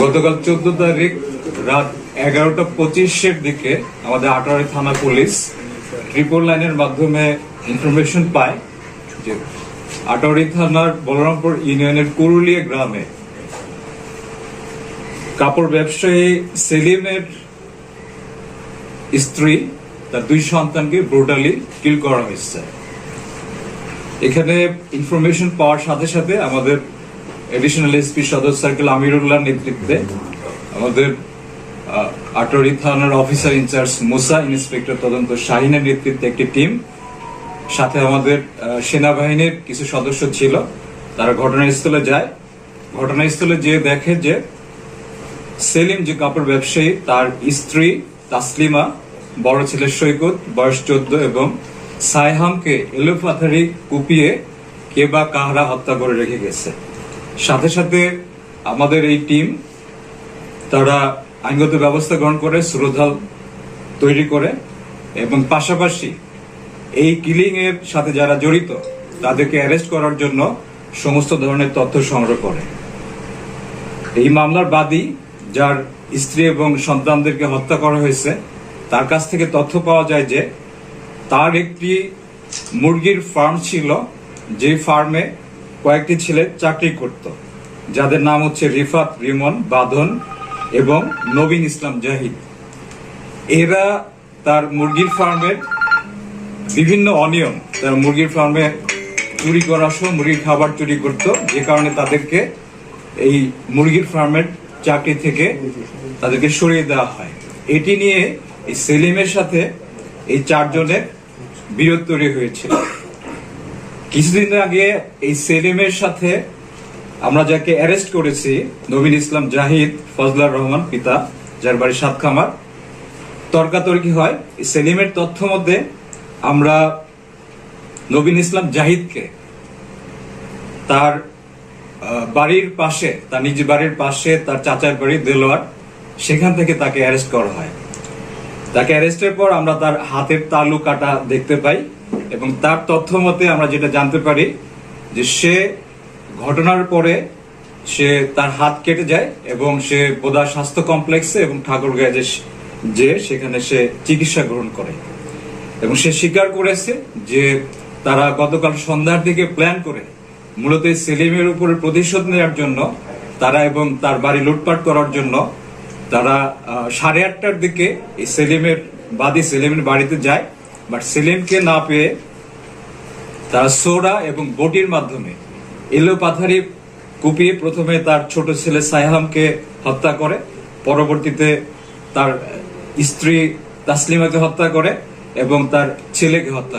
গতকাল 14 তারিখ রাত 11:25 দিকে আমাদের আটোয়ারী থানা পুলিশ ট্রিপল লাইনের মাধ্যমে ইনফরমেশন পায় যে আটোয়ারী থানার বলরামপুর ইউনিয়নের কুরুলিয়া গ্রামে কাপড় ব্যবসায়ী সেলিমের স্ত্রী তার 2 সন্তানকে ব্রুটালি কিল করা হয়েছে। এখানে ইনফরমেশন পাওয়ার সাথে সাথে আমাদের এডিশনাল এসপি সদর সার্কেল আমিরুল্লাহ নেতৃত্বে আমাদের আটোয়ারী থানার অফিসার ইনচার্জ মুসা, ইন্সপেক্টর তদন্ত শাহিনের নেতৃত্বে একটি টিম, সাথে আমাদের সেনাবাহিনীর কিছু সদস্য ছিল। তারা ঘটনাস্থলে যায়। ঘটনাস্থলে যেয়ে দেখে যে সেলিম যে কাপড় ব্যবসায়ী, তার স্ত্রী তাসলিমা, বড় ছেলে সৈকত বয়স 14 এবং সাইহামকে এলোপাথারি কুপিয়ে কে বা কাহারা হত্যা করে রেখে গেছে। সাথে সাথে আমাদের এই টিম তারা আইনগত ব্যবস্থা গ্রহণ করে সুরতহাল তৈরি করে এবং পাশাপাশি এই কিলিং এর সাথে যারা জড়িত তাদেরকে অ্যারেস্ট করার জন্য সমস্ত ধরনের তথ্য সংগ্রহ করে। এই মামলার বাদী, যার স্ত্রী এবং সন্তানদেরকে হত্যা করা হয়েছে, তার কাছ থেকে তথ্য পাওয়া যায় যে তার একটি মুরগির ফার্ম ছিল, যে ফার্মে কয়েকটি ছেলে চাকরি করত, যাদের নাম হচ্ছে রিফাত, রিমন, বাঁধন এবং নবীন ইসলাম জাহিদ। এরা তার মুরগির ফার্মের বিভিন্ন অনিয়ম, তার মুরগির ফার্মে চুরি করা সহ মুরগির খাবার চুরি করত, যে কারণে তাদেরকে এই মুরগির ফার্মের চাকরি থেকে তাদেরকে সরিয়ে দেওয়া হয়। এটি নিয়ে এই সেলিমের সাথে এই 4 জনের বিরোধ তৈরি হয়েছিল। কিছুদিন আগে এই সেলিমের সাথে আমরা যাকে অ্যারেস্ট করেছি, নবীন ইসলাম জাহিদ, ফজলার রহমান পিতা, যার বাড়ি সাতখামার, তর্কাতর্কি হয়। সেলিমের তথ্য মধ্যে আমরা নবীন ইসলাম জাহিদকে তার বাড়ির পাশে, তার নিজ বাড়ির পাশে তার চাচার বাড়ি দেলোয়ার, সেখান থেকে তাকে অ্যারেস্ট করা হয়। তাকে অ্যারেস্টের পর আমরা তার হাতের তালু কাটা দেখতে পাই এবং তার তথ্য মতে আমরা যেটা জানতে পারি যে সে ঘটনার পরে সে তার হাত কেটে যায় এবং সে বোদা স্বাস্থ্য কমপ্লেক্সে এবং ঠাকুরগাঁয়ে যে সেখানে সে চিকিৎসা গ্রহণ করে এবং সে স্বীকার করেছে যে তারা গতকাল সন্ধ্যার দিকে প্ল্যান করে মূলত সেলিমের উপরে প্রতিশোধ নেওয়ার জন্য তারা এবং তার বাড়ি লুটপাট করার জন্য তারা 8:30টার দিকে এই সেলিমের বাড়িতে যায়। বাট সেলিমকে না পেয়ে তারা সোডা এবং বটির মাধ্যমে এলোপাথারি কুপিয়ে প্রথমে তার ছোট ছেলে সাইহামকে হত্যা করে, পরবর্তীতে তার স্ত্রী তাসলিমাকে হত্যা করে এবং তার ছেলেকে হত্যা করে।